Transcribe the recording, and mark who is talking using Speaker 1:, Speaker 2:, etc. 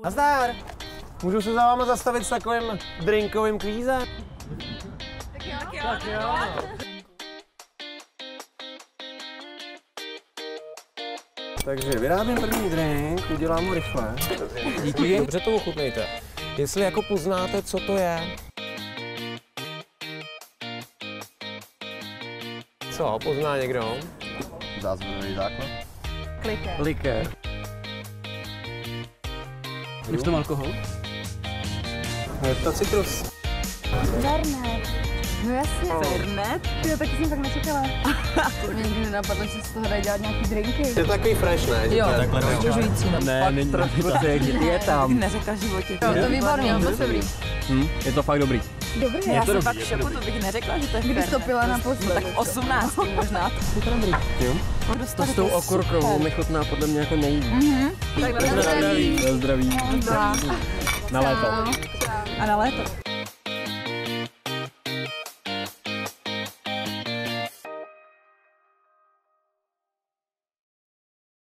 Speaker 1: Nazdar! Můžu se za váma zastavit s takovým drinkovým kvízem? Tak jo. Takže vyrábím první drink, udělám ho rychle. Díky. Dobře to ochutnejte. Jestli jako poznáte, co to je. Co, pozná někdo?
Speaker 2: Zázvonový základ.
Speaker 1: Likér.
Speaker 3: Je v tom alkohol?
Speaker 1: Je to citrus.
Speaker 4: Vernet. No jasně.
Speaker 5: Vernet?
Speaker 4: Jo, taky jsem fakt nečekala. Mě nikdy nenapadlo, že z toho dají dělat nějaký drinky.
Speaker 1: Je to takový fresh, ne?
Speaker 5: Jo,
Speaker 3: takhle
Speaker 5: osvěžující.
Speaker 3: Ne, není to je tam.
Speaker 5: Neřekla v životě.
Speaker 4: Jo, to výborný, moc dobrý.
Speaker 3: Je to fakt dobrý.
Speaker 4: Dobrý,
Speaker 5: Já
Speaker 4: já
Speaker 5: jsem fakt v šoku, to bych neřekla, že to je
Speaker 4: Kdy jsi to
Speaker 5: Vernet.
Speaker 4: pila naposledy?
Speaker 5: Tak 18 možná.
Speaker 3: Je to dobrý. Jo? To s tou okurkou mi chutná podle mě jako nejvíc.
Speaker 4: Tak na zdraví.
Speaker 3: Na zdraví.
Speaker 4: Dobrá.
Speaker 3: Na léto.
Speaker 5: A na léto.